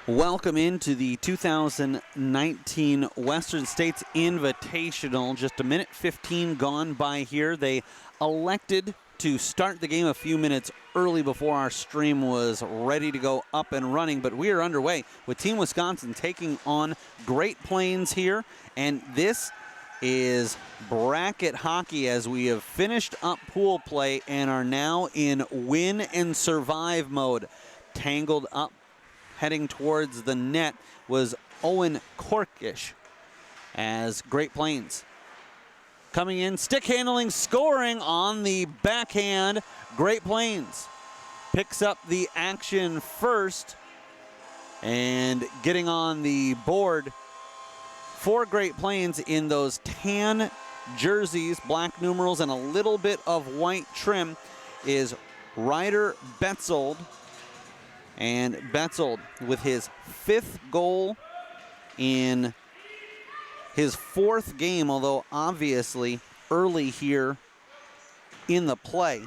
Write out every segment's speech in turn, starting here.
Welcome into the 2019 Western States Invitational. Just a minute 15 gone by here. They elected to start the game a few minutes early before our stream was ready to go up and running, but we are underway with Team Wisconsin taking on Great Plains here, and this is bracket hockey as we have finished up pool play and are now in win and survive mode. Tangled up heading towards the net was Owen Korkish as Great Plains coming in, stick handling, scoring on the backhand. Great Plains picks up the action first and getting on the board for Great Plains in those tan jerseys, black numerals, and a little bit of white trim is Ryder Betzold. And Betzold with his 5th goal in his 4th game, although obviously early here in the play.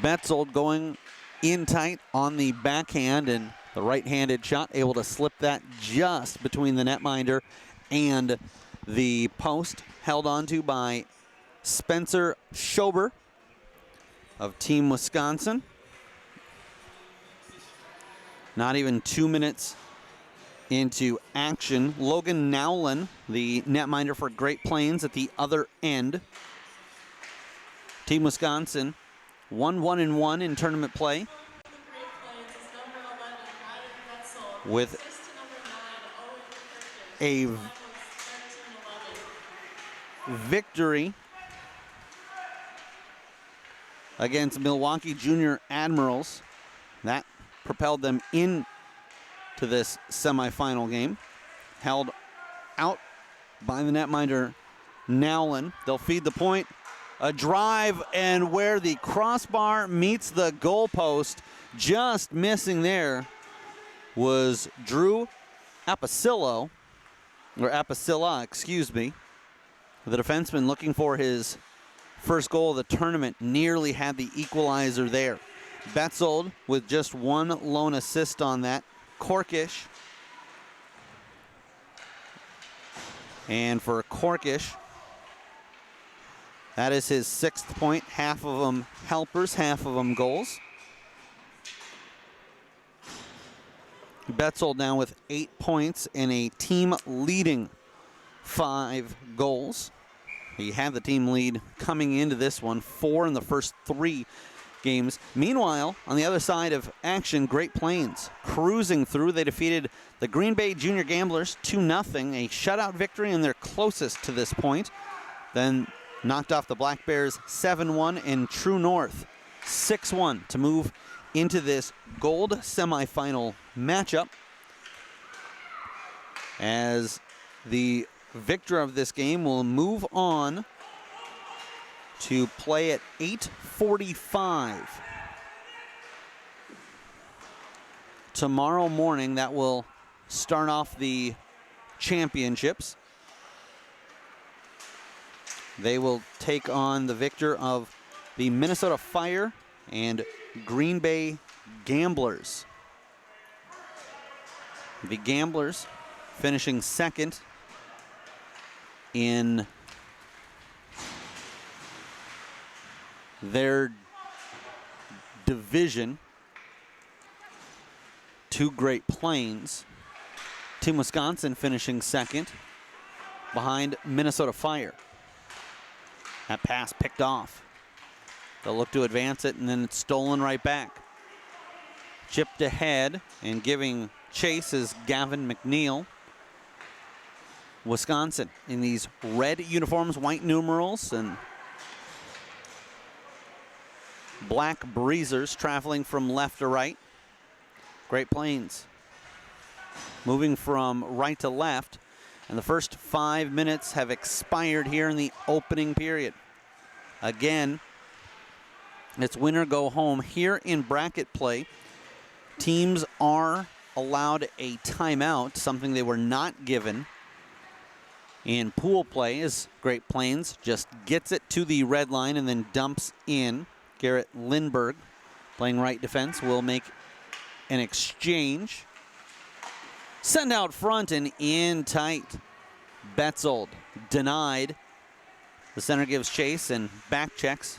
Betzold going in tight on the backhand, and the right-handed shot able to slip that just between the netminder and the post, held onto by Spencer Schober of Team Wisconsin. Not even 2 minutes into action. Logan Nowlin, the netminder for Great Plains, at the other end. Team Wisconsin 1-1-1 in tournament play, with a victory against Milwaukee Junior Admirals. That propelled them into this semifinal game. Held out by the netminder Nowlin. They'll feed the point. A drive, and where the crossbar meets the goalpost, just missing there, was Drew Apicilla, excuse me. The defenseman looking for his first goal of the tournament, nearly had the equalizer there. Betzold with just one lone assist on that. Korkish. And for Korkish, that is his 6th point. Half of them helpers, half of them goals. Betzold now with 8 points and a team leading 5 goals. He had the team lead coming into this one, 4 in the first 3 games. Meanwhile, on the other side of action, Great Plains cruising through. They defeated the Green Bay Junior Gamblers 2-0, a shutout victory and their closest to this point. Then knocked off the Black Bears 7-1 and True North 6-1 to move into this gold semifinal matchup, as the victor of this game will move on to play at 8:45 tomorrow morning. That will start off the championships. They will take on the victor of the Minnesota Fire and Green Bay Gamblers. The Gamblers finishing second in their division to Great Plains. Team Wisconsin finishing second behind Minnesota Fire. That pass picked off. They'll look to advance it, and then it's stolen right back. Chipped ahead and giving chase is Gavin McNeil. Wisconsin in these red uniforms, white numerals, and black breezers traveling from left to right. Great Plains moving from right to left, and the first 5 minutes have expired here in the opening period. Again, it's win or go home here in bracket play. Teams are allowed a timeout, something they were not given in pool play, as Great Plains just gets it to the red line and then dumps in. Garrett Lindbergh playing right defense, will make an exchange. Send out front and in tight. Betzold denied. The center gives chase and back checks.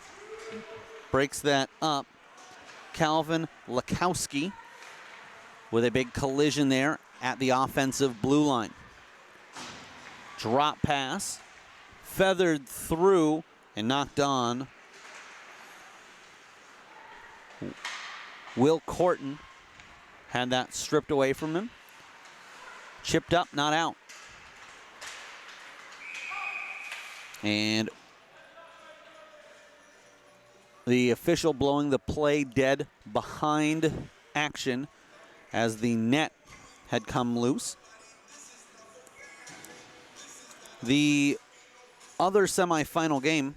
Breaks that up. Calvin Lakowski with a big collision there at the offensive blue line. Drop pass. Feathered through and knocked on. Will Corton had that stripped away from him. Chipped up, not out. And the official blowing the play dead behind action as the net had come loose. The other semifinal game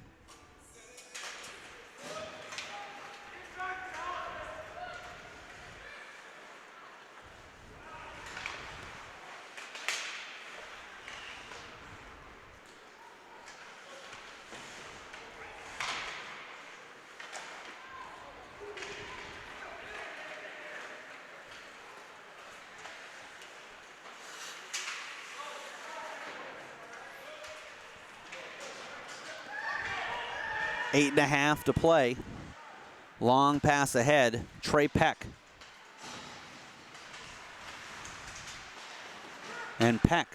Eight and a half to play. Long pass ahead. Trey Peck. And Peck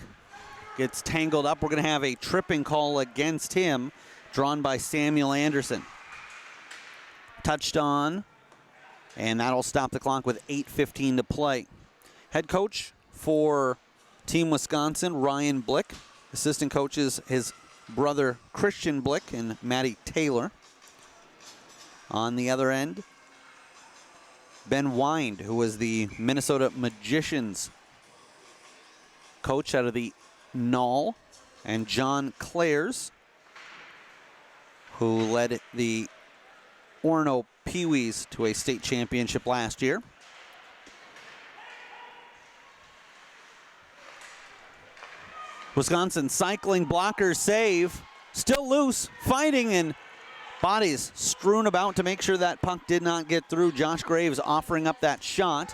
gets tangled up. We're going to have a tripping call against him, drawn by Samuel Anderson. Touched on, and that'll stop the clock with 8:15 to play. Head coach for Team Wisconsin, Ryan Blick. Assistant coaches, his brother Christian Blick and Matty Taylor. On the other end, Ben Wind, who was the Minnesota Magicians coach out of the Knoll, and John Clares, who led the Orono Pee-wees to a state championship last year. Wisconsin cycling blocker save. Still loose, fighting, and bodies strewn about to make sure that puck did not get through. Josh Graves offering up that shot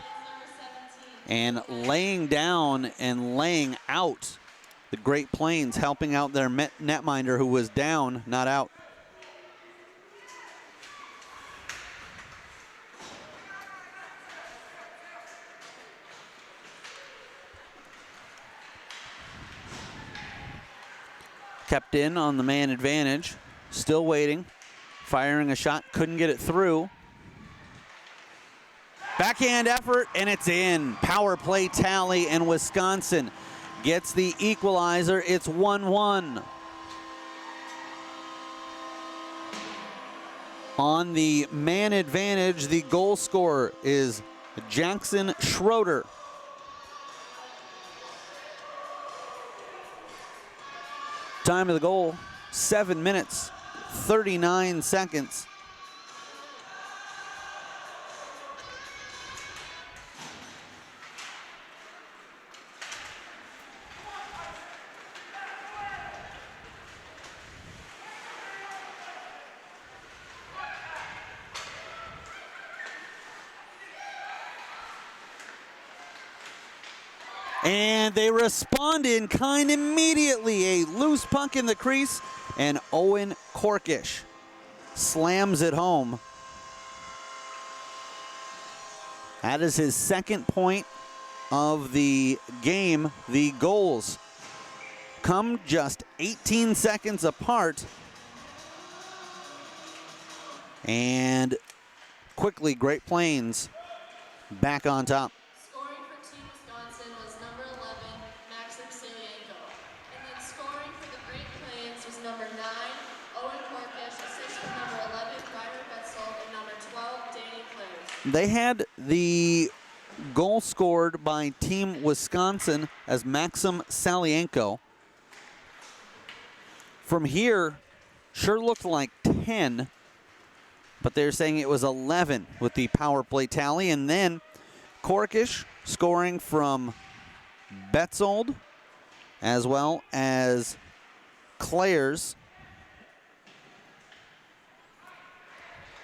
and laying down and laying out. The Great Plains helping out their netminder who was down, not out. Kept in on the man advantage. Still waiting. Firing a shot. Couldn't get it through. Backhand effort, and it's in. Power play tally, and Wisconsin gets the equalizer. It's 1-1. On the man advantage, the goal scorer is Jackson Schroeder. Time of the goal, 7 minutes, 39 seconds. And they respond in kind immediately. A loose puck in the crease, and Owen Korkish slams it home. That is his second point of the game. The goals come just 18 seconds apart. And quickly, Great Plains back on top. They had the goal scored by Team Wisconsin as Maxim Salienko. From here, sure looked like 10, but they're saying it was 11 with the power play tally. And then Korkish scoring from Betzold as well as Clares.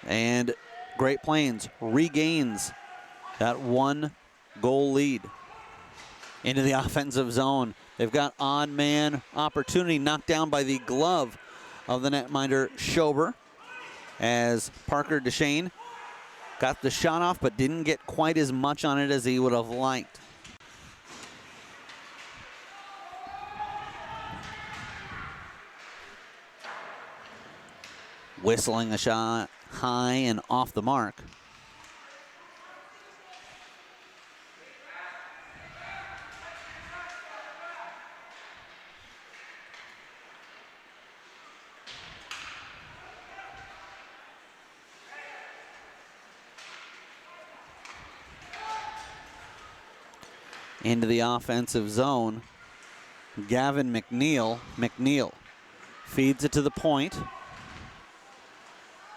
And Great Plains regains that 1-goal lead. Into the offensive zone. They've got odd man opportunity knocked down by the glove of the netminder Schober, as Parker Deshane got the shot off but didn't get quite as much on it as he would have liked. Whistling a shot high and off the mark. Into the offensive zone, Gavin McNeil. McNeil feeds it to the point.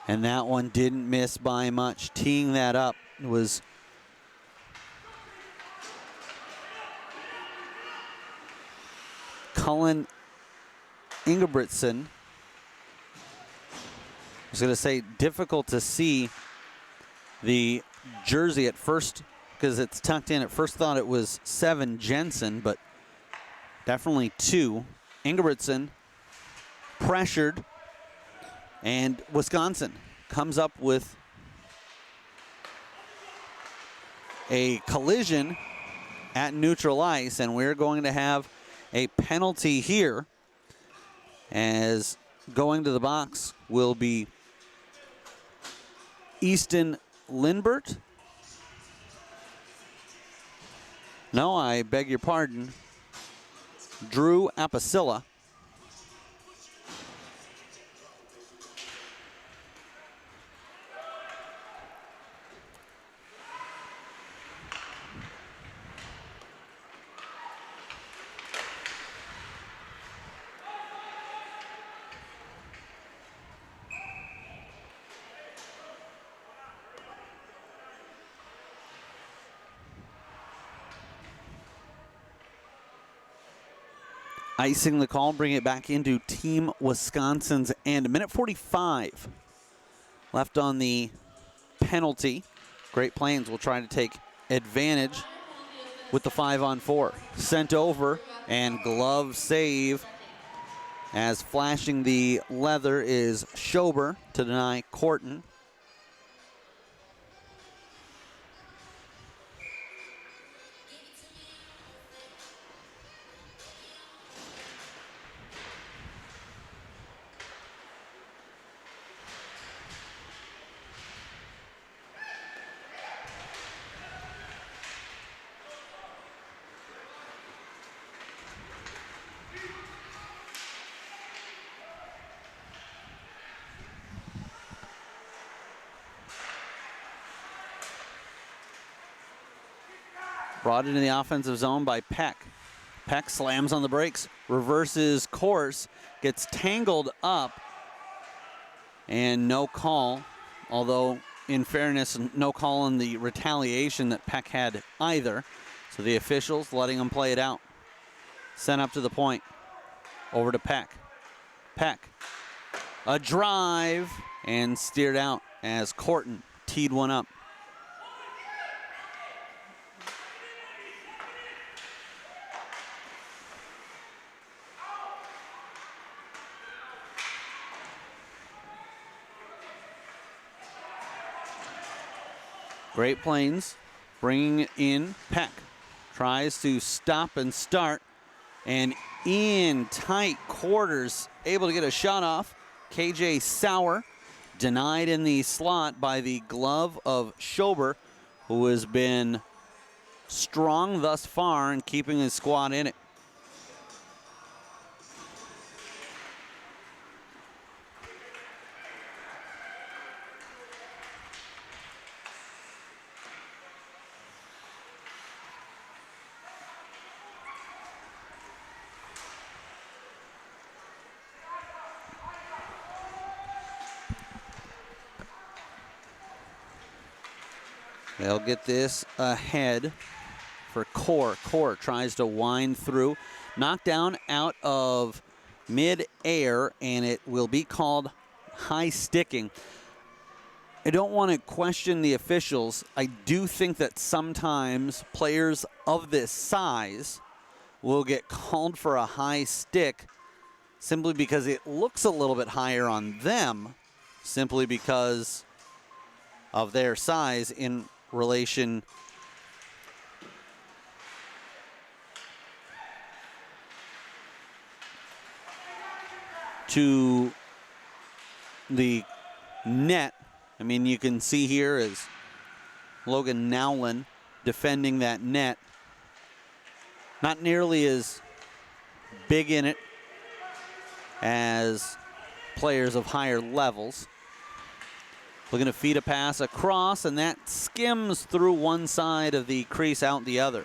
And that one didn't miss by much. Teeing that up was Cullen Ingebrigtsen. I was going to say, difficult to see the jersey at first because it's tucked in. At first thought it was 7 Jensen, but definitely 2. Ingebrigtsen pressured, and Wisconsin comes up with a collision at neutral ice, and we're going to have a penalty here, as going to the box will be Easton Lindbert. No, I beg your pardon. Drew Apicilla. Icing the call, bring it back into Team Wisconsin's end. 1:45 left on the penalty. Great Plains will try to take advantage with the 5-on-4. Sent over, and glove save, as flashing the leather is Schober to deny Corton. Brought into the offensive zone by Peck. Peck slams on the brakes, reverses course, gets tangled up, and no call. Although, in fairness, no call on the retaliation that Peck had either. So the officials letting him play it out. Sent up to the point. Over to Peck. Peck, a drive, and steered out as Corton teed one up. Great Plains bringing in Peck. Tries to stop and start, and in tight quarters, able to get a shot off. KJ Sauer denied in the slot by the glove of Schober, who has been strong thus far in keeping his squad in it. They'll get this ahead for Core. Core tries to wind through. Knockdown out of mid-air, and it will be called high sticking. I don't want to question the officials. I do think that sometimes players of this size will get called for a high stick simply because it looks a little bit higher on them, simply because of their size in relation to the net. I mean, you can see here is Logan Nowlin defending that net. Not nearly as big in it as players of higher levels. Looking to feed a pass across, and that skims through one side of the crease, out the other.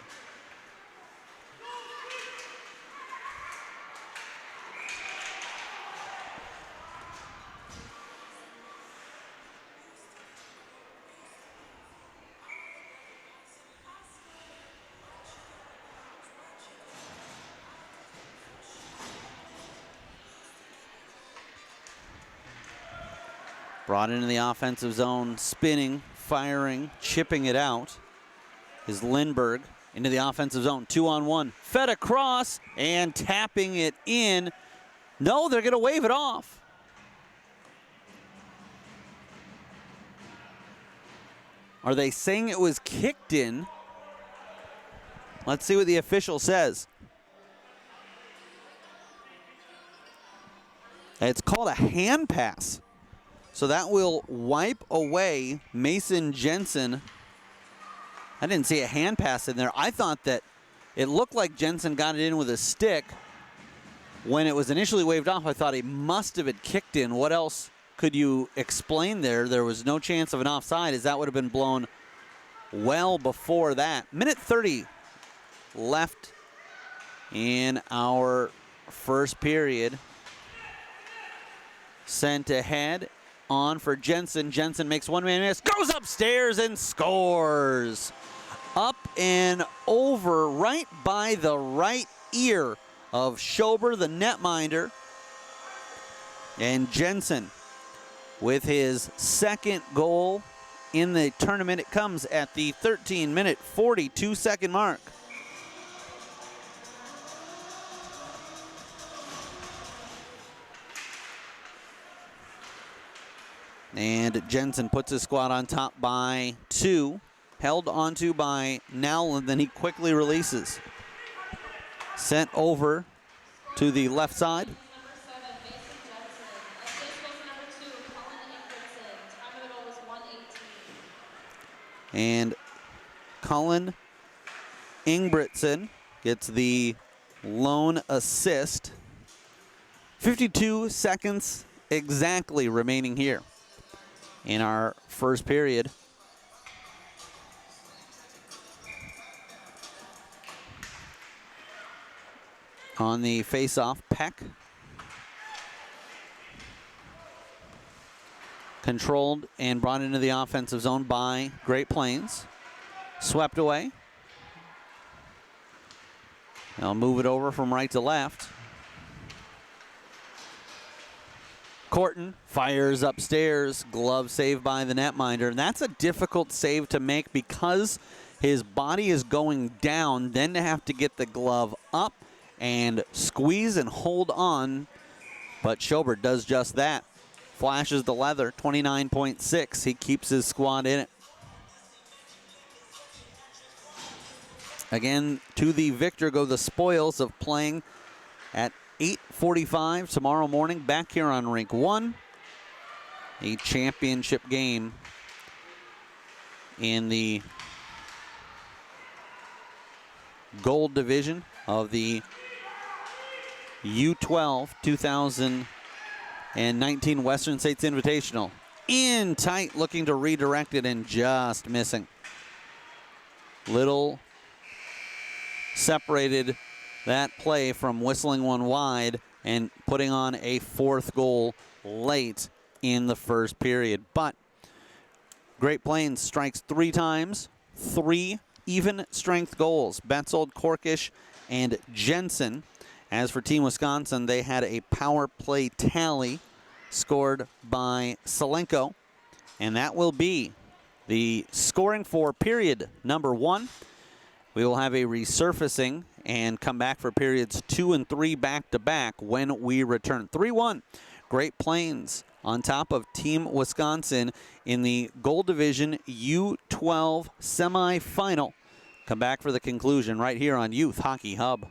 Brought into the offensive zone, spinning, firing, chipping it out is Lindbergh into the offensive zone. 2-on-1, fed across and tapping it in. No, they're going to wave it off. Are they saying it was kicked in? Let's see what the official says. It's called a hand pass. So that will wipe away Mason Jensen. I didn't see a hand pass in there. I thought that it looked like Jensen got it in with a stick. When it was initially waved off, I thought he must have it kicked in. What else could you explain there? There was no chance of an offside, as that would have been blown well before that. Minute 30 left in our first period. Sent ahead. On for Jensen. Jensen makes one-man miss, goes upstairs and scores. Up and over, right by the right ear of Schober, the netminder. And Jensen with his second goal in the tournament. It comes at the 13-minute, 42-second mark. And Jensen puts his squad on top by 2. Held onto by Nowlin, then he quickly releases. Sent over to the left side. And Colin Ingebrigtsen gets the lone assist. 52 seconds exactly remaining here in our first period. On the face-off, Peck. Controlled and brought into the offensive zone by Great Plains. Swept away. They'll move it over from right to left. Corton fires upstairs, glove saved by the netminder. And that's a difficult save to make because his body is going down, then to have to get the glove up and squeeze and hold on. But Schober does just that. Flashes the leather, 29.6. He keeps his squad in it. Again, to the victor go the spoils of playing at 8:45 tomorrow morning back here on Rink 1. A championship game in the gold division of the U12 2019 Western States Invitational. In tight, looking to redirect it and just missing. Little separated that play from whistling one wide and putting on a fourth goal late in the first period. But Great Plains strikes 3 times, 3 even strength goals. Betzold, Korkish, and Jensen. As for Team Wisconsin, they had a power play tally scored by Salenko And that will be the scoring for period number 1. We will have a resurfacing and come back for periods 2 and 3 back-to-back when we return. 3-1, Great Plains on top of Team Wisconsin in the Gold Division U12 semifinal. Come back for the conclusion right here on Youth Hockey Hub.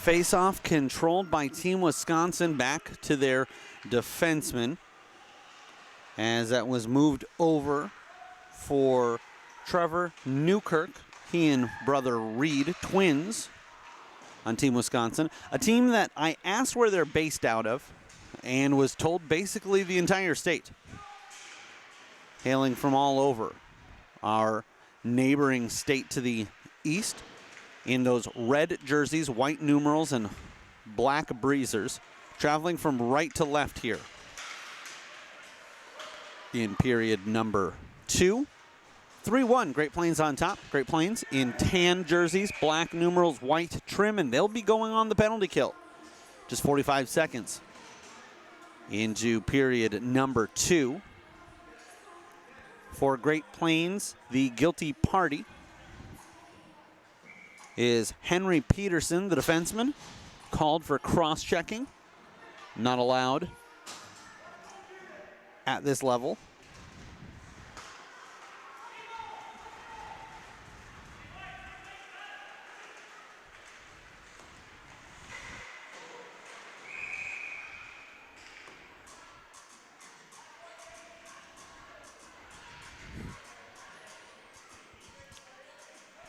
Face-off controlled by Team Wisconsin, back to their defenseman, as that was moved over for Trevor Newkirk. He and brother Reed, twins, on Team Wisconsin. A team that I asked where they're based out of and was told basically the entire state. Hailing from all over our neighboring state to the east in those red jerseys, white numerals, and black breezers. Traveling from right to left here in period number 2. 3-1, Great Plains on top. Great Plains in tan jerseys, black numerals, white trim, and they'll be going on the penalty kill. Just 45 seconds into period number 2. For Great Plains, the guilty party is Henry Peterson, the defenseman, called for cross-checking. Not allowed at this level.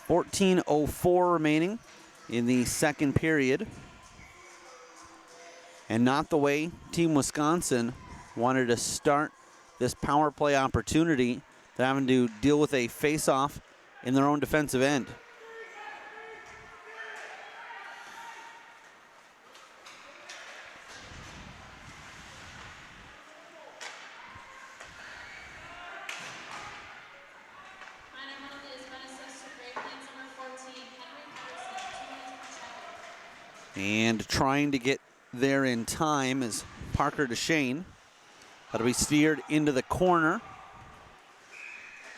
.14:04 remaining in the second period. And not the way Team Wisconsin wanted to start this power play opportunity. They're having to deal with a face-off in their own defensive end. And trying to get there in time is Parker DeShane. That'll be steered into the corner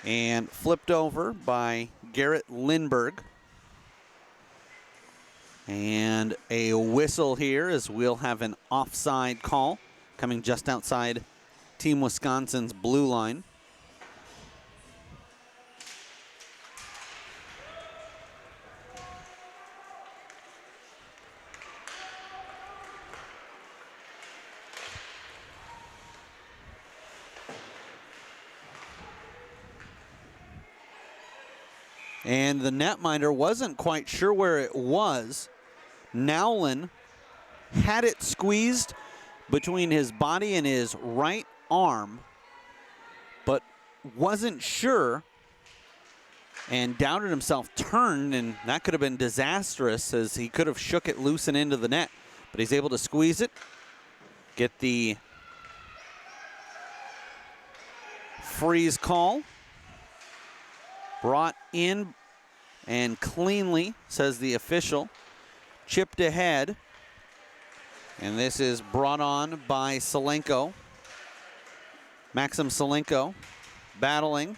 and flipped over by Garrett Lindberg. And a whistle here as we'll have an offside call coming just outside Team Wisconsin's blue line. And the netminder wasn't quite sure where it was. Nowlin had it squeezed between his body and his right arm, but wasn't sure and doubted himself, turned, and that could have been disastrous as he could have shook it loose and into the net. But he's able to squeeze it, get the freeze call. Brought in and cleanly, says the official. Chipped ahead. And this is brought on by Salenko. Maxim Salenko battling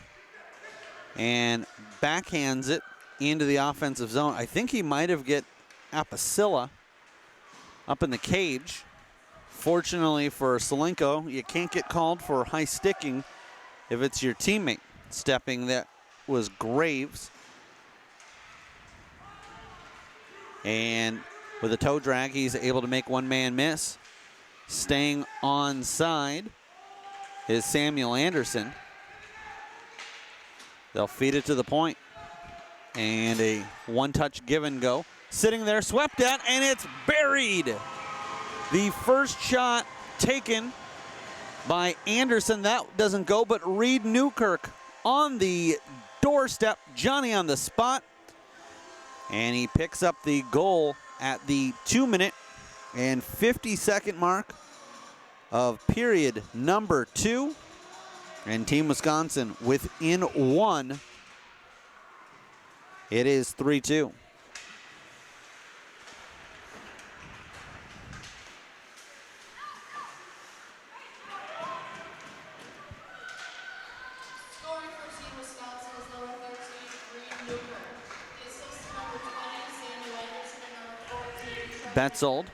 and backhands it into the offensive zone. I think he might have get Apicilla up in the cage. Fortunately for Salenko, you can't get called for high sticking if it's your teammate stepping. That was Graves. And with a toe drag, he's able to make one man miss. Staying onside is Samuel Anderson. They'll feed it to the point. And a one-touch give and go. Sitting there, swept at, and it's buried. The first shot taken by Anderson. That doesn't go, but Reed Newkirk on the doorstep, Johnny on the spot, and he picks up the goal at the 2-minute and 50-second mark of period number 2, and Team Wisconsin within 1. It is 3-2. Betzold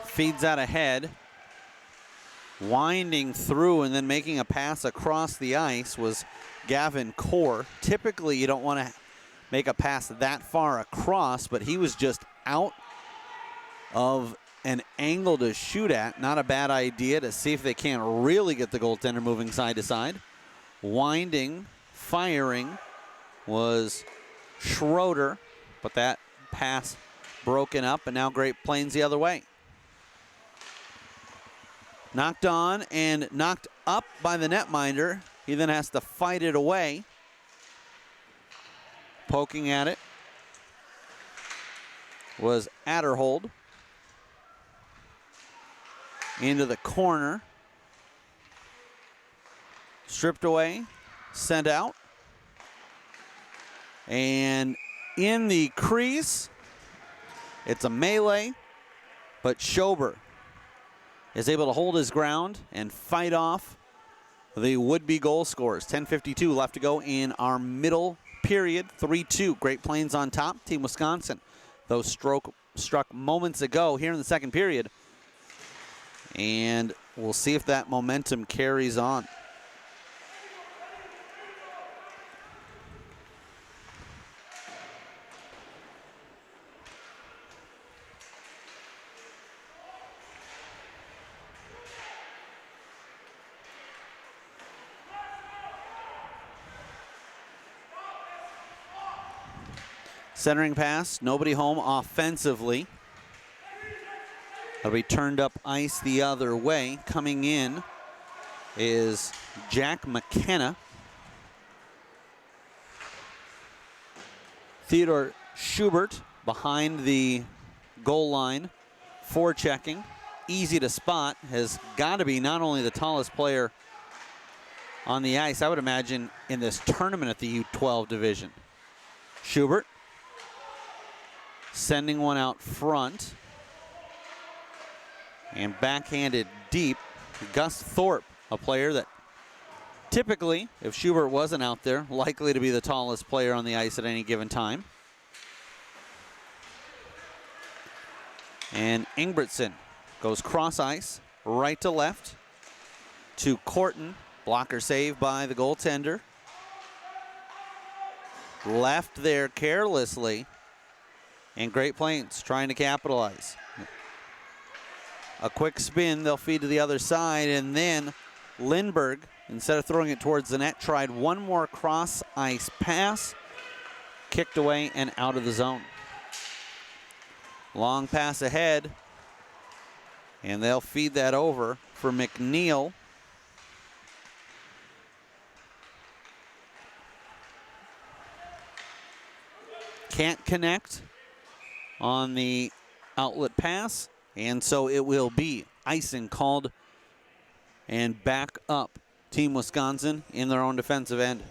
feeds out ahead. Winding through and then making a pass across the ice was Gavin Core. Typically, you don't want to make a pass that far across, but he was just out of an angle to shoot at. Not a bad idea to see if they can't really get the goaltender moving side to side. Winding, firing was Schroeder, but that pass broken up, and now Great Plains the other way. Knocked on and knocked up by the netminder. He then has to fight it away. Poking at it was Adderhold. Into the corner. Stripped away, sent out. And in the crease, it's a melee, but Schober is able to hold his ground and fight off the would-be goal scorers. 10:52 left to go in our middle period. 3-2, Great Plains on top. Team Wisconsin, those struck moments ago here in the second period. And we'll see if that momentum carries on. Centering pass, nobody home offensively. That'll be turned up ice the other way. Coming in is Jack McKenna. Theodore Schubert behind the goal line, forechecking. Easy to spot, has got to be not only the tallest player on the ice, I would imagine, in this tournament at the U12 division. Schubert sending one out front. And backhanded deep. Gus Thorpe, a player that typically, if Schubert wasn't out there, likely to be the tallest player on the ice at any given time. And Ingebrigtsen goes cross ice, right to left, to Corton. Blocker save by the goaltender. Left there carelessly. And Great Plains trying to capitalize. A quick spin, they'll feed to the other side, and then Lindberg, instead of throwing it towards the net, tried one more cross ice pass, kicked away and out of the zone. Long pass ahead, and they'll feed that over for McNeil. Can't connect on the outlet pass. And so it will be icing called and back up Team Wisconsin in their own defensive end.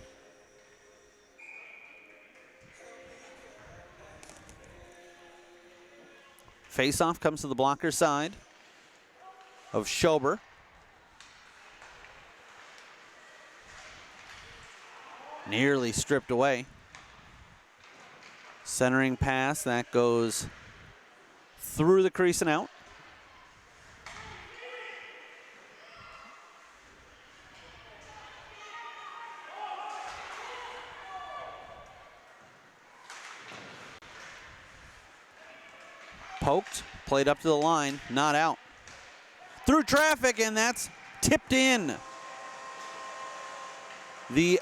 Faceoff comes to the blocker side of Schober. Nearly stripped away. Centering pass, that goes through the crease and out. Poked, played up to the line, not out. Through traffic, and that's tipped in. The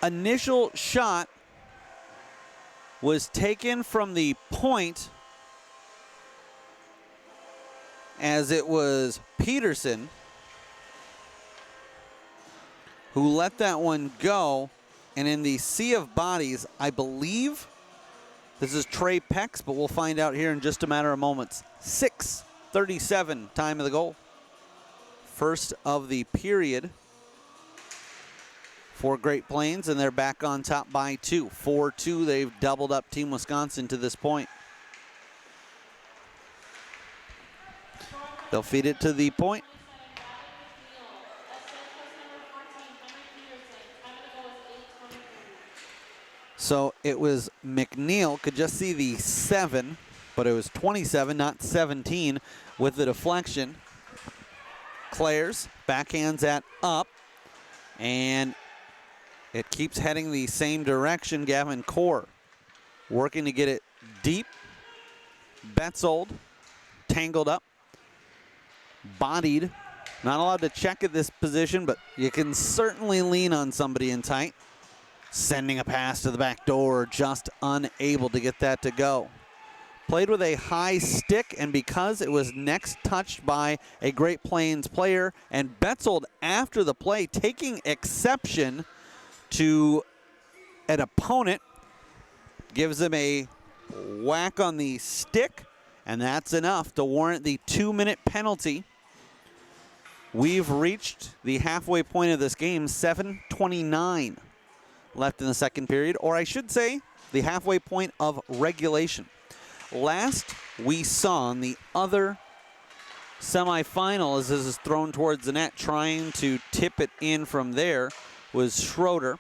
initial shot was taken from the point as it was Peterson who let that one go. And in the sea of bodies, I believe this is Trey Pex, but we'll find out here in just a matter of moments. 6:37 time of the goal. First of the period for Great Plains, and they're back on top by 2. 4-2, they've doubled up Team Wisconsin to this point. They'll feed it to the point. So it was McNeil, could just see the 7, but it was 27, not 17, with the deflection. Clares backhands at up, and it keeps heading the same direction. Gavin Core working to get it deep. Betzold tangled up, bodied. Not allowed to check at this position, but you can certainly lean on somebody in tight. Sending a pass to the back door, just unable to get that to go. Played with a high stick, and because it was next touched by a Great Plains player, and Betzold after the play taking exception to an opponent, gives him a whack on the stick, and that's enough to warrant the 2-minute penalty. We've reached the halfway point of this game, 7:29 left in the second period, or I should say the halfway point of regulation. Last we saw on the other semifinal, as this is thrown towards the net, trying to tip it in from there, was Schroeder.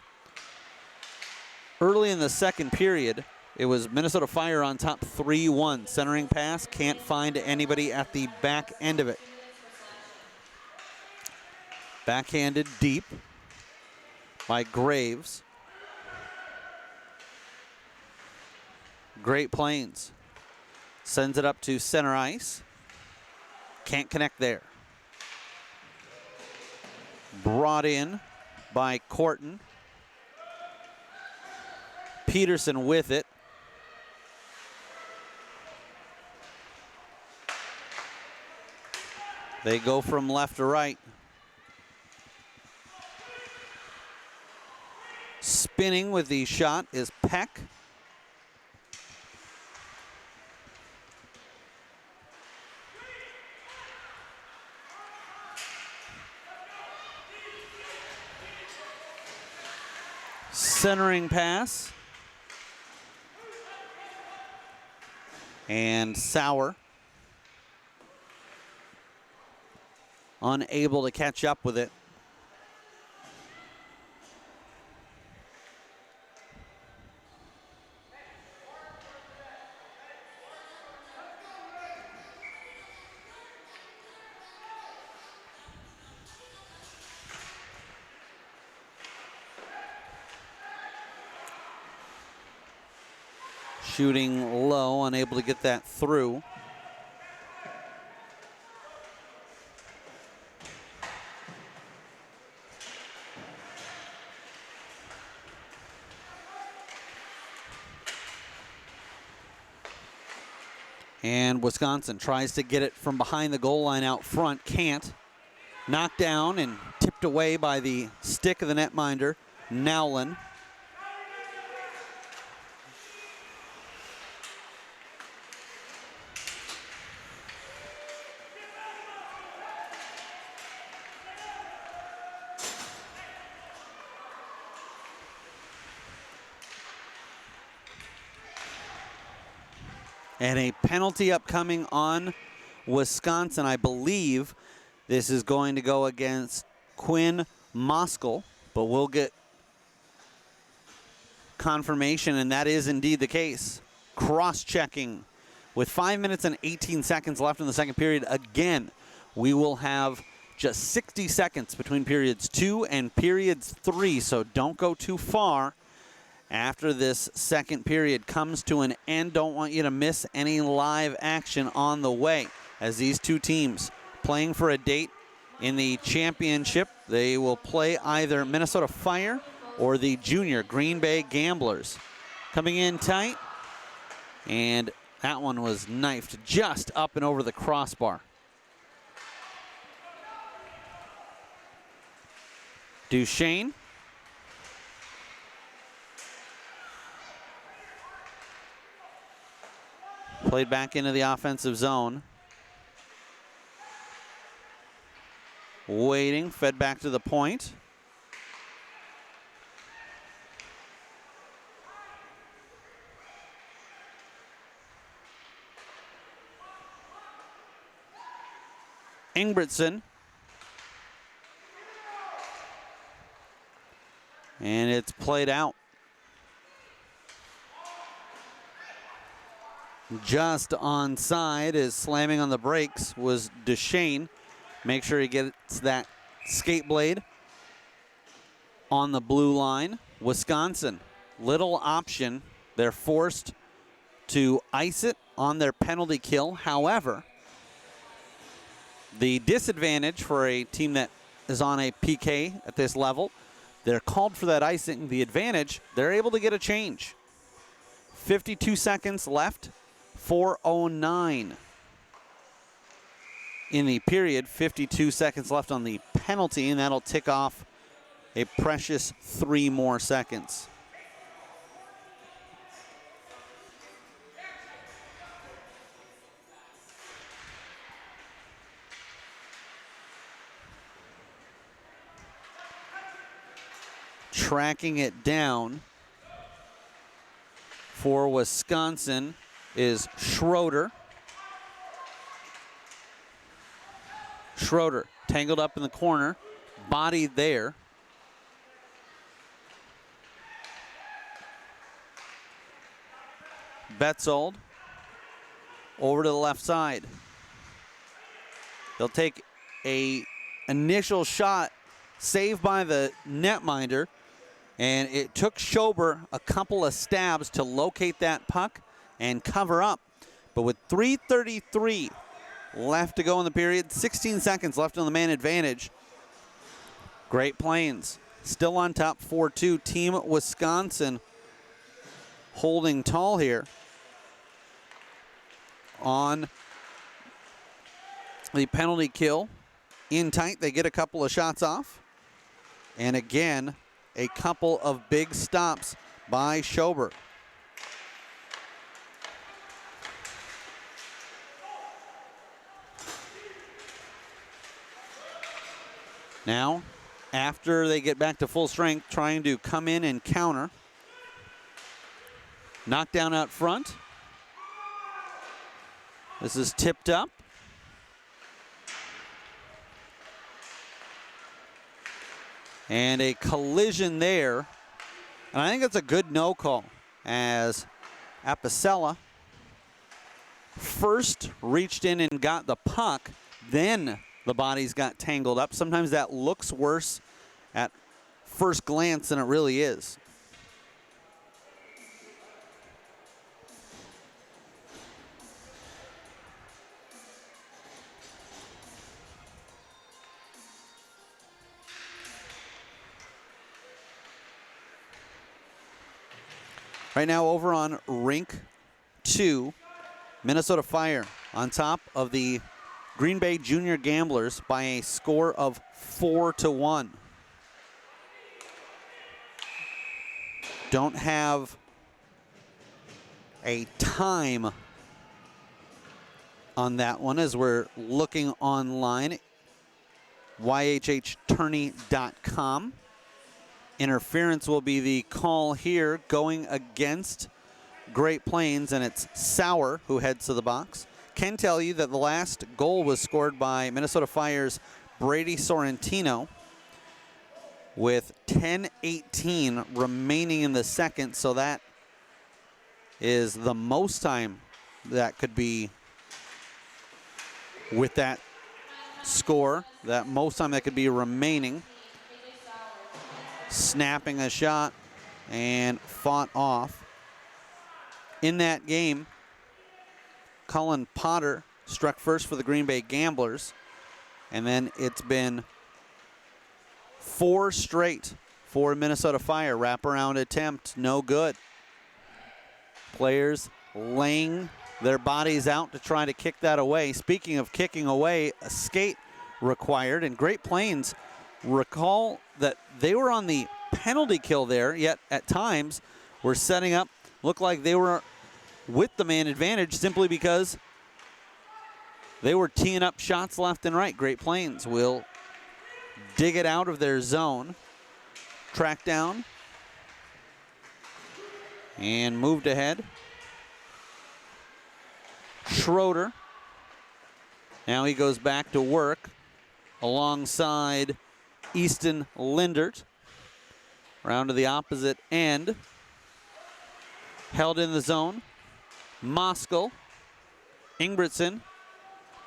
Early in the second period, it was Minnesota Fire on top 3-1. Centering pass, can't find anybody at the back end of it. Backhanded deep by Graves. Great Plains sends it up to center ice. Can't connect there. Brought in by Corton. Peterson with it. They go from left to right. Spinning with the shot is Peck. Centering pass. And Sauer unable to catch up with it. Shooting low, unable to get that through. And Wisconsin tries to get it from behind the goal line out front, can't. Knocked down and tipped away by the stick of the netminder, Nowlin. And a penalty upcoming on Wisconsin. I believe this is going to go against Quinn Moskal, but we'll get confirmation, and that is indeed the case. Cross-checking with 5 minutes and 18 seconds left in the second period. Again, we will have just 60 seconds between periods 2 and periods 3, so don't go too far. After this second period comes to an end, don't want you to miss any live action on the way, as these two teams playing for a date in the championship. They will play either Minnesota Fire or the junior Green Bay Gamblers. Coming in tight, and that one was knifed just up and over the crossbar. Duchesne. Played back into the offensive zone. Waiting, fed back to the point. Ingebrigtsen. And it's played out. Just onside, is slamming on the brakes was Duchesne. Make sure he gets that skate blade on the blue line. Wisconsin, little option. They're forced to ice it on their penalty kill. However, The disadvantage for a team that is on a PK at this level, they're called for that icing. The advantage, they're able to get a change. 52 seconds left, 4:09 in the period. 52 seconds left on the penalty, and that'll tick off a precious 3 more seconds. Tracking it down for Wisconsin is Schroeder. Schroeder tangled up in the corner, bodied there. Betzold over to the left side. They'll take a initial shot, saved by the netminder, and it took Schober a couple of stabs to locate that puck and cover up. But with 3:33 left to go in the period, 16 seconds left on the man advantage, Great Plains still on top 4-2. Team Wisconsin holding tall here on the penalty kill. In tight, they get a couple of shots off. And again, a couple of big stops by Schober. Now, after they get back to full strength, trying to come in and counter. Knockdown out front. This is tipped up. And a collision there. And I think that's a good no call, as Apicella first reached in and got the puck, then the bodies got tangled up. Sometimes that looks worse at first glance than it really is. Right now over on rink 2, Minnesota Fire on top of the Green Bay Junior Gamblers by a score of 4-1. Don't have a time on that one as we're looking online. YHHtourney.com. Interference will be the call here, going against Great Plains, and it's Sauer who heads to the box. Can tell you that the last goal was scored by Minnesota Fire's Brady Sorrentino with 10:18 remaining in the second, so that is the most time that could be with that score, that most time that could be remaining. Snapping a shot and fought off. In that game, Cullen Potter struck first for the Green Bay Gamblers, and then it's been 4 straight for Minnesota Fire. Wraparound attempt, no good. Players laying their bodies out to try to kick that away. Speaking of kicking away, a skate required, and Great Plains recall that they were on the penalty kill there, yet at times were setting up, looked like they were with the man advantage simply because they were teeing up shots left and right. Great Plains will dig it out of their zone, track down, and moved ahead. Schroeder, now he goes back to work alongside Easton Lindert. Round to the opposite end. Held in the zone. Moskal. Ingebrigtsen.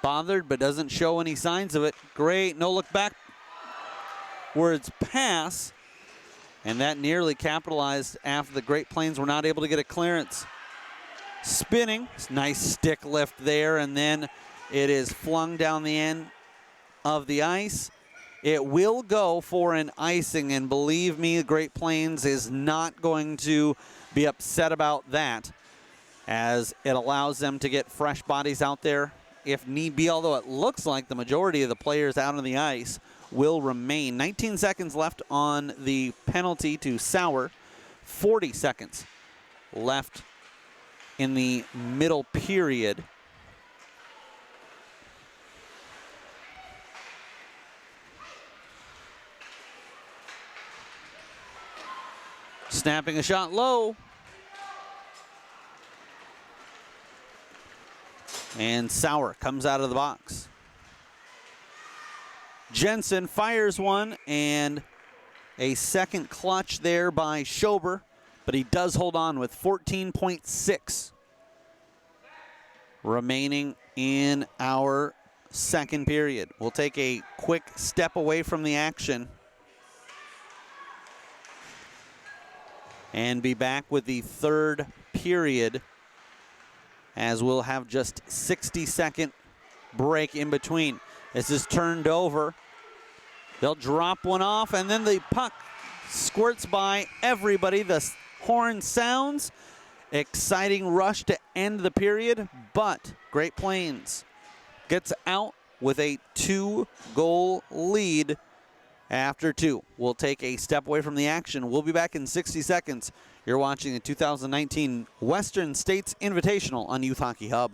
Bothered but doesn't show any signs of it. Great no look backwards pass. And that nearly capitalized after the Great Plains were not able to get a clearance. Spinning. Nice stick lift there, and then it is flung down the end of the ice. It will go for an icing, and believe me, Great Plains is not going to be upset about that, as it allows them to get fresh bodies out there if need be, although it looks like the majority of the players out on the ice will remain. 19 seconds left on the penalty to Sauer. 40 seconds left in the middle period. Snapping a shot low. And Sauer comes out of the box. Jensen fires one, and a second clutch there by Schober, but he does hold on with 14.6 remaining in our second period. We'll take a quick step away from the action and be back with the third period, as we'll have just 60-second break in between. This is turned over. They'll drop one off, and then the puck squirts by everybody. The horn sounds. Exciting rush to end the period, but Great Plains gets out with a 2-goal lead after 2. We'll take a step away from the action. We'll be back in 60 seconds. You're watching the 2019 Western States Invitational on Youth Hockey Hub.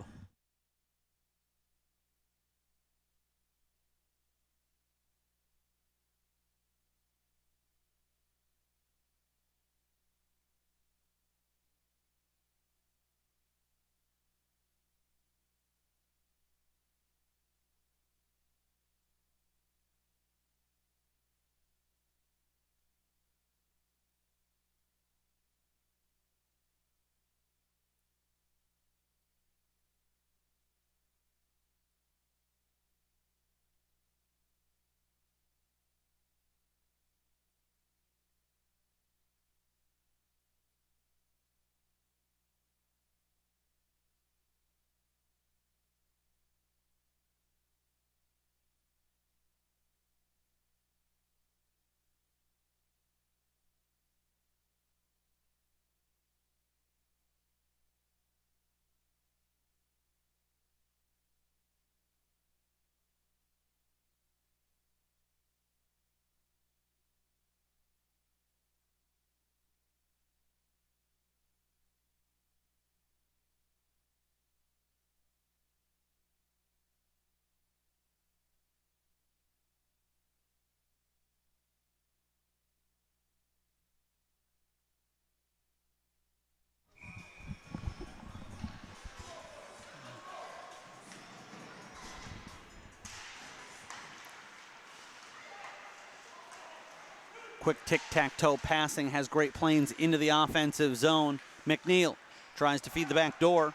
Quick tic-tac-toe passing has Great Plains into the offensive zone. McNeil tries to feed the back door.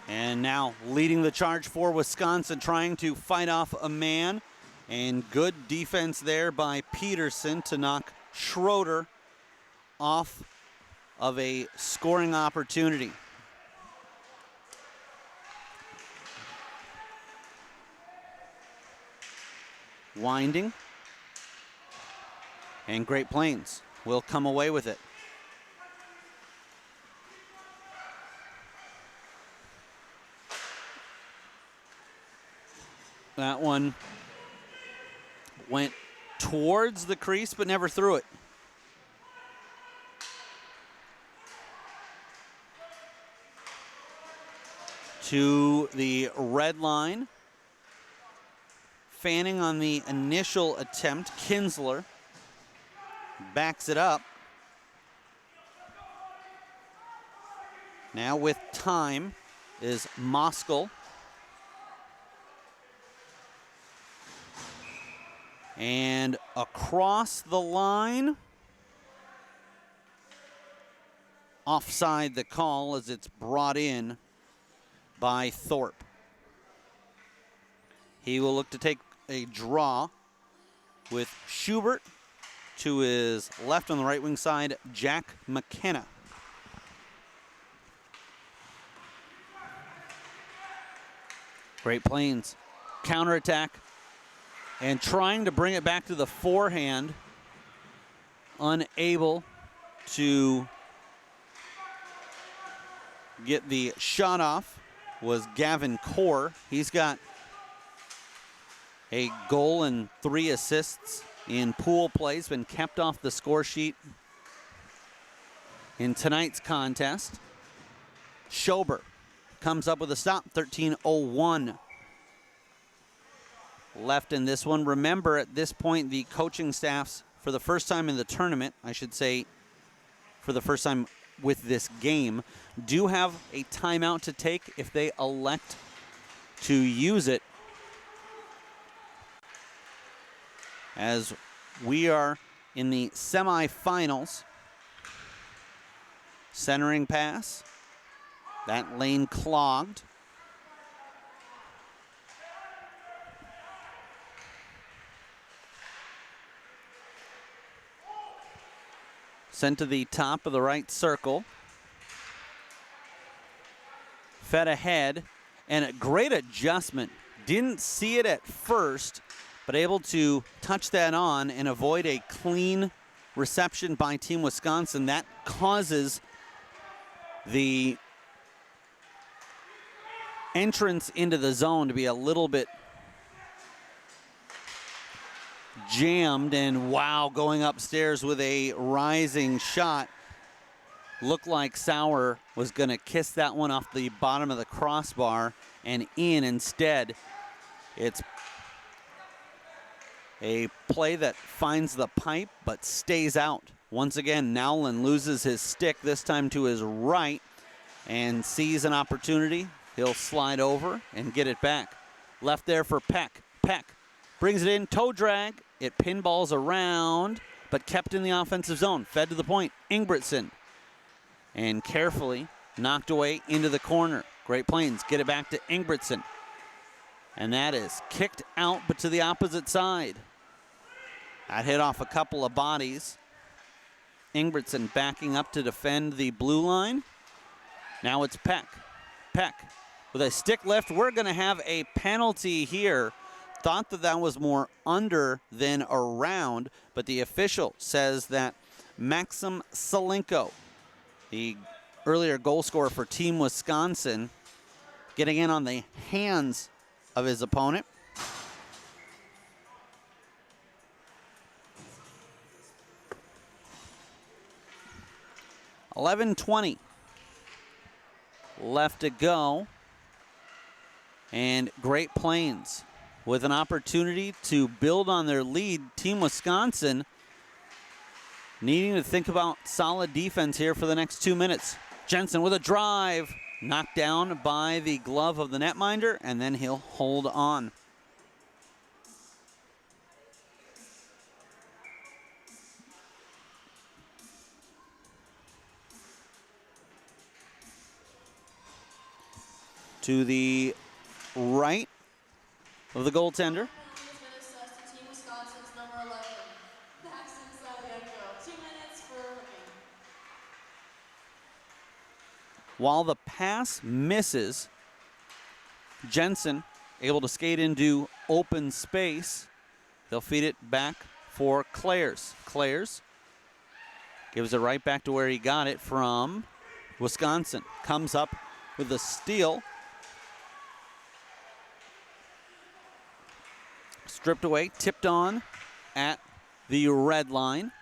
And now leading the charge for Wisconsin, trying to fight off a man. And good defense there by Peterson to knock Schroeder off of a scoring opportunity. Winding. And Great Plains will come away with it. That one went towards the crease but never through it. To the red line. Fanning on the initial attempt. Kinsler backs it up. Now with time is Moskal. And across the line. Offside the call as it's brought in by Thorpe. He will look to take a draw with Schubert to his left on the right wing side, Jack McKenna. Great Plains counterattack and trying to bring it back to the forehand. Unable to get the shot off was Gavin Core. He's got a goal and 3 assists in pool play. He's been kept off the score sheet in tonight's contest. Schober comes up with a stop, 13:01 left in this one. Remember, at this point, the coaching staffs, for the first time in the tournament, I should say, for the first time with this game, do have a timeout to take if they elect to use it, as we are in the semifinals. Centering pass. That lane clogged. Sent to the top of the right circle. Fed ahead, and a great adjustment. Didn't see it at first, but able to touch that on and avoid a clean reception by Team Wisconsin. That causes the entrance into the zone to be a little bit jammed, and wow, going upstairs with a rising shot. Looked like Sauer was going to kiss that one off the bottom of the crossbar and in. Instead, it's a play that finds the pipe but stays out. Once again, Nowlin loses his stick, this time to his right, and sees an opportunity. He'll slide over and get it back. Left there for Peck. Peck brings it in, toe drag. It pinballs around, but kept in the offensive zone. Fed to the point, Ingebrigtsen. And carefully knocked away into the corner. Great Plains get it back to Ingebrigtsen. And that is kicked out, but to the opposite side. That hit off a couple of bodies. Ingebrigtsen backing up to defend the blue line. Now it's Peck. Peck with a stick lift. We're going to have a penalty here. Thought that that was more under than around, but the official says that Maxim Salenko, the earlier goal scorer for Team Wisconsin, getting in on the hands of his opponent. $11:20 left to go. And Great Plains with an opportunity to build on their lead. Team Wisconsin needing to think about solid defense here for the next 2 minutes. Jensen with a drive, knocked down by the glove of the netminder, and then he'll hold on. To the right of the goaltender. While the pass misses, Jensen able to skate into open space. They'll feed it back for Clares. Clares gives it right back to where he got it from Wisconsin. Comes up with a steal. Stripped away, tipped on at the red line.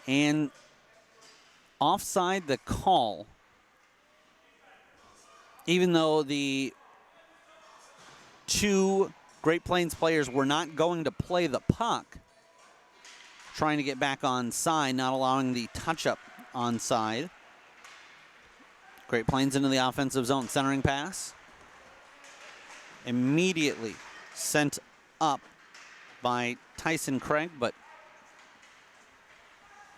And offside the call, even though the two Great Plains players were not going to play the puck, trying to get back onside, not allowing the touch-up onside. Great Plains into the offensive zone, centering pass. Immediately sent up by Tyson Craig, but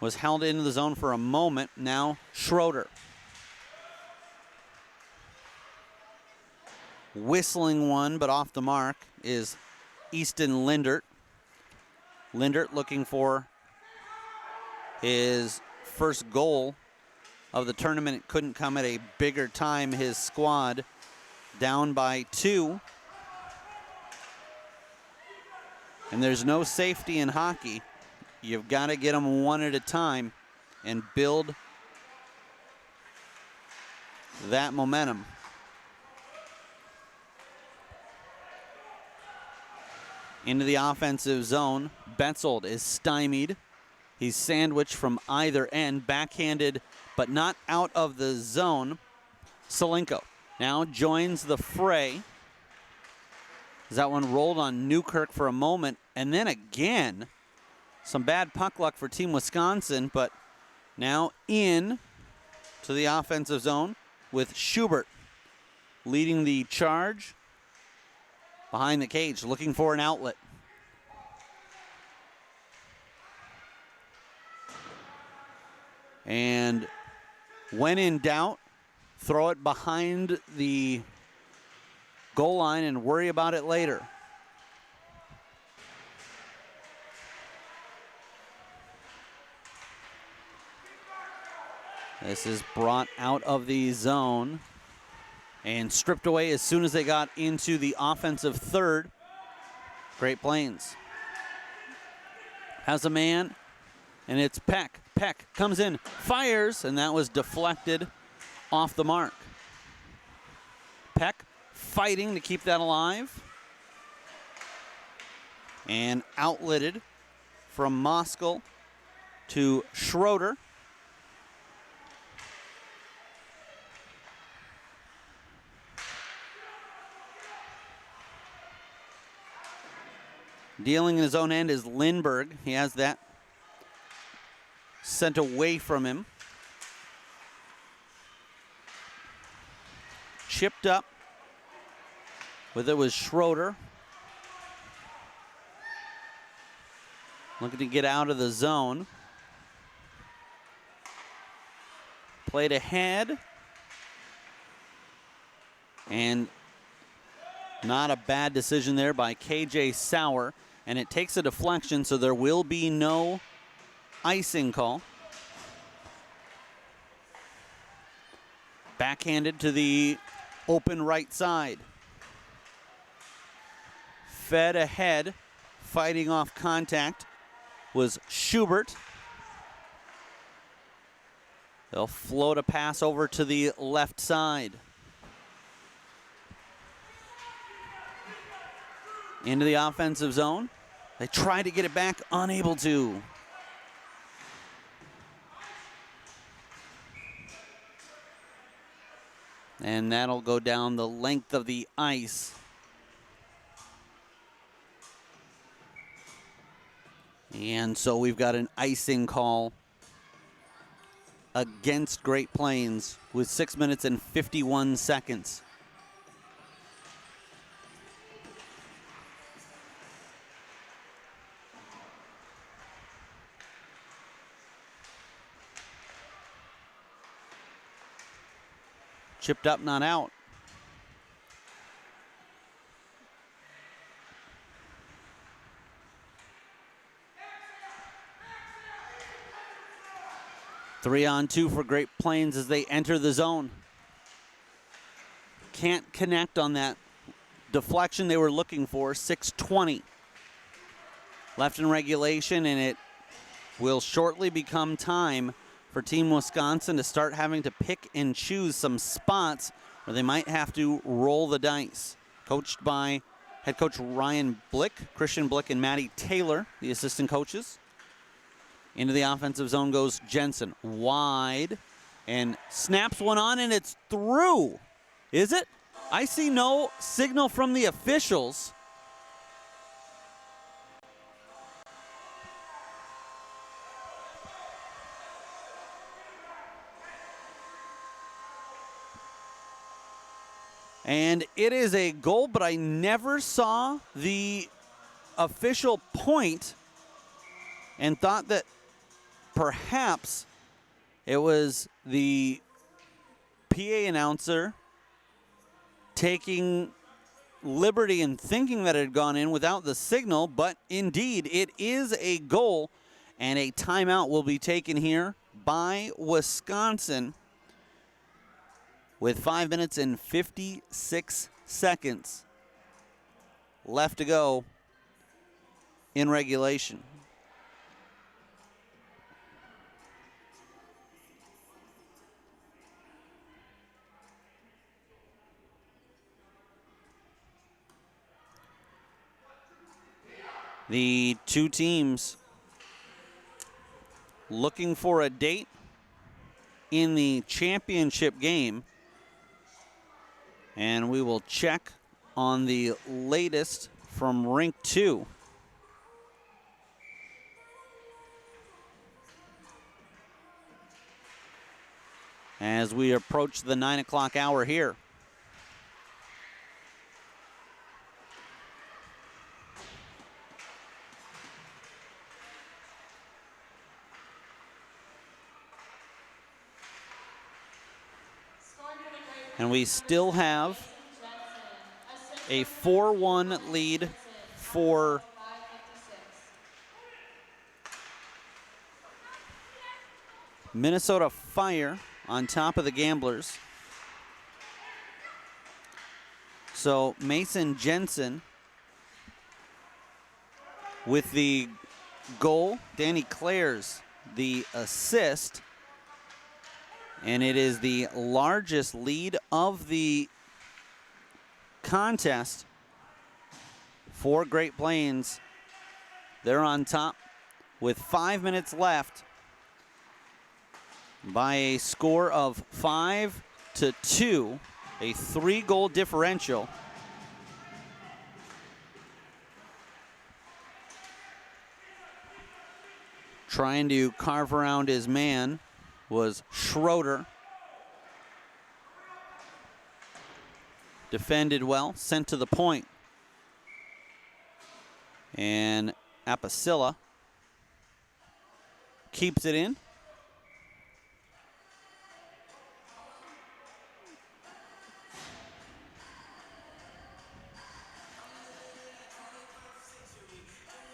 was held into the zone for a moment. Now Schroeder. Whistling one, but off the mark is Easton Lindert. Lindert looking for his first goal of the tournament. It couldn't come at a bigger time. His squad down by 2. And there's no safety in hockey. You've got to get them one at a time and build that momentum. Into the offensive zone. Betzold is stymied. He's sandwiched from either end, backhanded, but not out of the zone. Salenko now joins the fray. That one rolled on Newkirk for a moment, and then again, some bad puck luck for Team Wisconsin, but now in to the offensive zone with Schubert leading the charge behind the cage, looking for an outlet. And when in doubt, throw it behind the goal line and worry about it later. This is brought out of the zone and stripped away as soon as they got into the offensive third. Great Plains has a man, and it's Peck. Peck comes in, fires, and that was deflected off the mark. Peck fighting to keep that alive. And outletted from Moskal to Schroeder. Dealing in his own end is Lindberg. He has that sent away from him. Chipped up. With it was Schroeder. Looking to get out of the zone. Played ahead. And not a bad decision there by KJ Sauer. And it takes a deflection, so there will be no icing call. Backhanded to the open right side. Fed ahead, fighting off contact, was Schubert. They'll float a pass over to the left side. Into the offensive zone. They try to get it back, unable to. And that'll go down the length of the ice. And so we've got an icing call against Great Plains with 6 minutes and 51 seconds. Chipped up, not out. Three on two for Great Plains as they enter the zone. Can't connect on that deflection they were looking for. 6:20 left in regulation, and it will shortly become time for Team Wisconsin to start having to pick and choose some spots where they might have to roll the dice. Coached by head coach Ryan Blick, Christian Blick, and Matty Taylor, the assistant coaches. Into the offensive zone goes Jensen. Wide. And snaps one on, and it's through. Is it? I see no signal from the officials. And it is a goal, but I never saw the official point and thought that perhaps it was the PA announcer taking liberty and thinking that it had gone in without the signal, but indeed it is a goal, and a timeout will be taken here by Wisconsin with 5 minutes and 56 seconds left to go in regulation. The two teams looking for a date in the championship game. And we will check on the latest from Rink 2. As we approach the 9 o'clock hour here. And we still have a 4-1 lead for Minnesota Fire on top of the Gamblers. So Mason Jensen with the goal, Danny Clares the assist. And it is the largest lead of the contest for Great Plains. They're on top with 5 minutes left by a score of 5-2, a 3-goal differential. Trying to carve around his man was Schroeder. Defended well, sent to the point. And Apicilla keeps it in.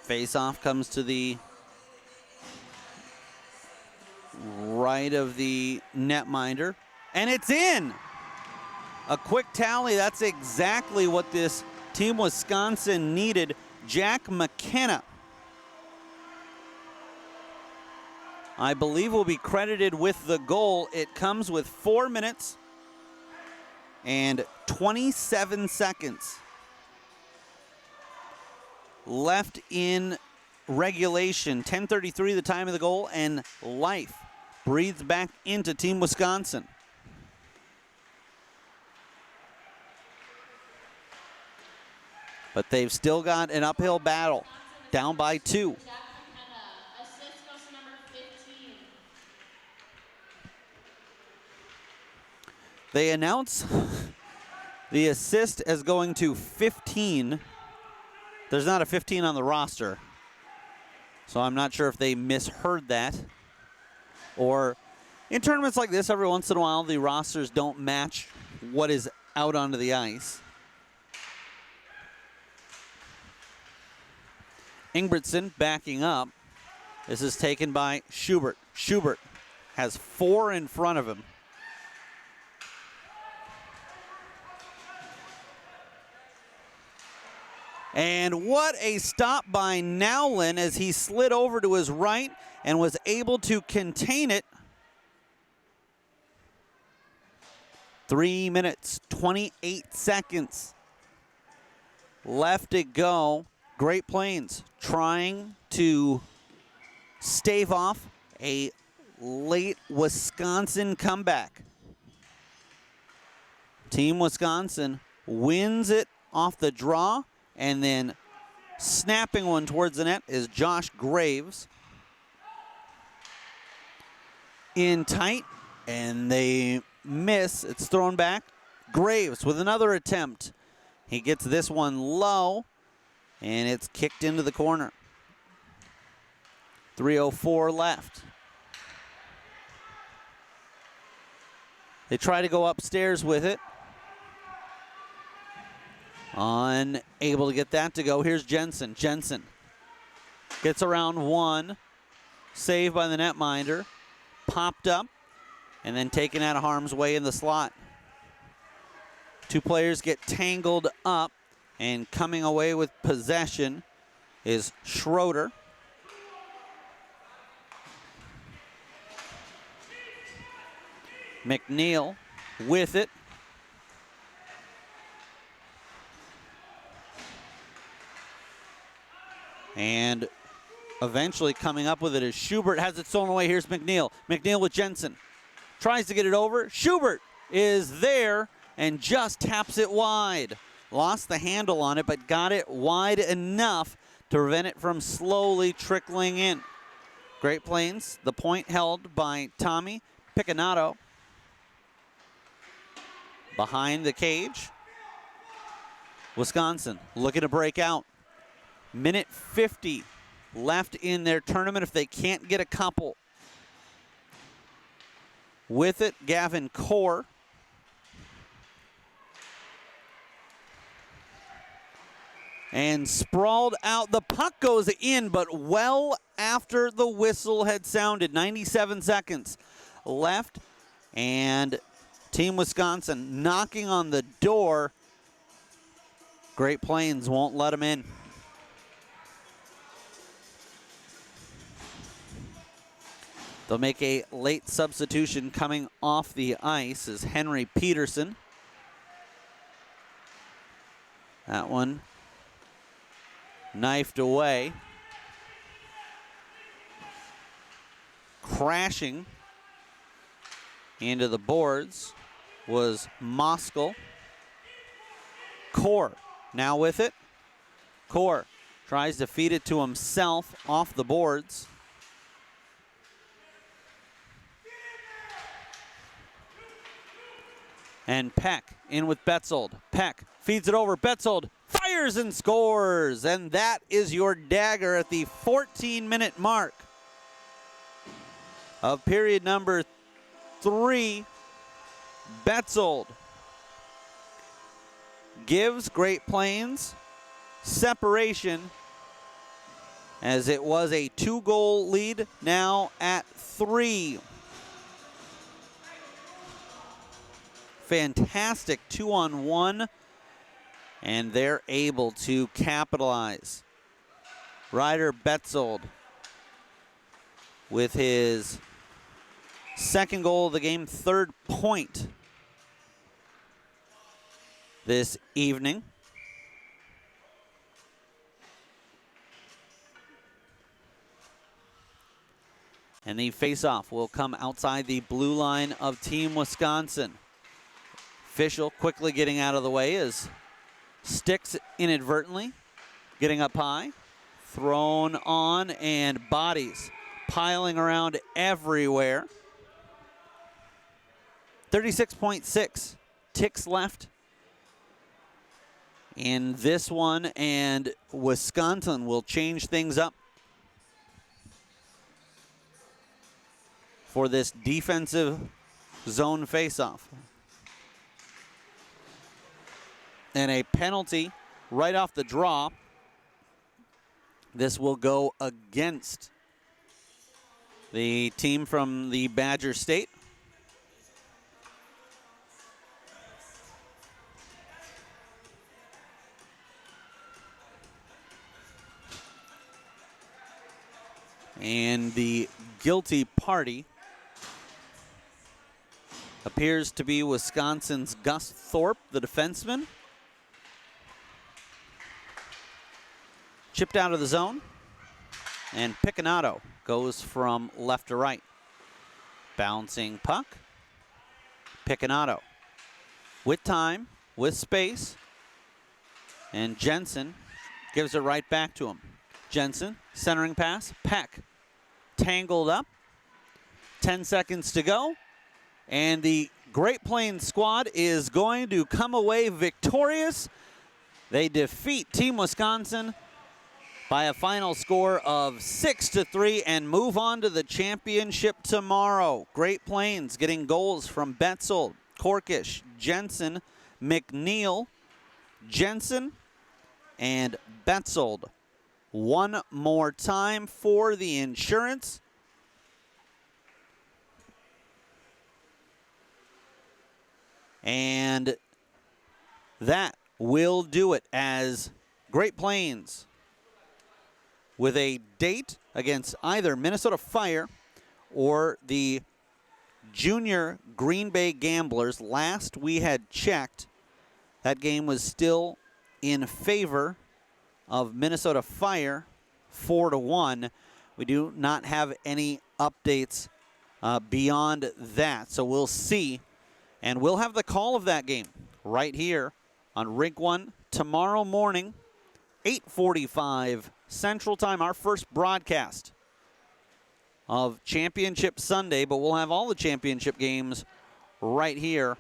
Face-off comes to the right of the netminder, and it's in. A quick tally, that's exactly what this Team Wisconsin needed. Jack McKenna, I believe, will be credited with the goal. It comes with 4 minutes and 27 seconds left in regulation. 10:33 the time of the goal, and life breathes back into Team Wisconsin. But they've still got an uphill battle, down by 2. They announce the assist as going to 15. There's not a 15 on the roster, so I'm not sure if they misheard that. Or in tournaments like this, every once in a while, the rosters don't match what is out onto the ice. Ingebrigtsen backing up. This is taken by Schubert. Schubert has 4 in front of him. And what a stop by Nowlin as he slid over to his right and was able to contain it. 3 minutes, 28 seconds left to go. Great Plains trying to stave off a late Wisconsin comeback. Team Wisconsin wins it off the draw, and then snapping one towards the net is Josh Graves. In tight, and they miss. It's thrown back. Graves with another attempt. He gets this one low, and it's kicked into the corner. 3:04 left. They try to go upstairs with it. Unable to get that to go. Here's Jensen. Jensen gets around one. Saved by the netminder. Popped up and then taken out of harm's way in the slot. Two players get tangled up, and coming away with possession is Schroeder. McNeil with it. And eventually coming up with it is Schubert. Has it stolen away. Here's McNeil. McNeil with Jensen. Tries to get it over. Schubert is there and just taps it wide. Lost the handle on it, but got it wide enough to prevent it from slowly trickling in. Great Plains, the point held by Tommy Picanato. Behind the cage, Wisconsin looking to break out. Minute 50 left in their tournament if they can't get a couple. With it, Gavin Core. And sprawled out. The puck goes in, but well after the whistle had sounded. 97 seconds left. And Team Wisconsin knocking on the door. Great Plains won't let them in. They'll make a late substitution coming off the ice is Henry Peterson. That one knifed away. Crashing into the boards was Moskal. Core now with it. Core tries to feed it to himself off the boards. And Peck in with Betzold. Peck feeds it over. Betzold fires and scores. And that is your dagger at the 14-minute mark of period number 3. Betzold gives Great Plains separation as it was a 2-goal lead, now at 3. Fantastic 2-on-1, and they're able to capitalize. Ryder Betzold with his second goal of the game, third point this evening. And the face-off will come outside the blue line of Team Wisconsin. Fischel quickly getting out of the way as sticks inadvertently, getting up high, thrown on, and bodies piling around everywhere. 36.6 ticks left in this one, and Wisconsin will change things up for this defensive zone faceoff. And a penalty right off the draw. This will go against the team from the Badger State. And the guilty party appears to be Wisconsin's Gus Thorpe, the defenseman. Chipped out of the zone, and Picanato goes from left to right. Bouncing puck. Picanato with time, with space, and Jensen gives it right back to him. Jensen, centering pass, Peck tangled up. 10 seconds to go, and the Great Plains squad is going to come away victorious. They defeat Team Wisconsin by a final score of 6-3 and move on to the championship tomorrow. Great Plains getting goals from Betzold, Korkish, Jensen, McNeil, Jensen, and Betzold. One more time for the insurance. And that will do it as Great Plains, with a date against either Minnesota Fire or the Junior Green Bay Gamblers. Last we had checked, that game was still in favor of Minnesota Fire, 4-1. We do not have any updates beyond that, so we'll see. And we'll have the call of that game right here on Rink 1 tomorrow morning, 8:45 Central Time, our first broadcast of Championship Sunday, but we'll have all the championship games right here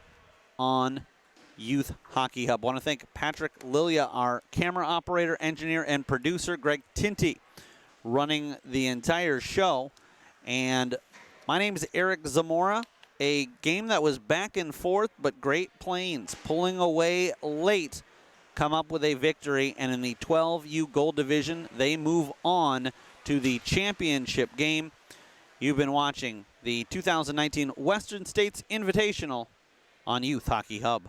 on Youth Hockey Hub. I want to thank Patrick Lilia, our camera operator, engineer, and producer, Greg Tinty, running the entire show. And my name is Eric Zamora. A game that was back and forth, but Great Plains pulling away late, come up with a victory, and in the 12U Gold Division, they move on to the championship game. You've been watching the 2019 Western States Invitational on Youth Hockey Hub.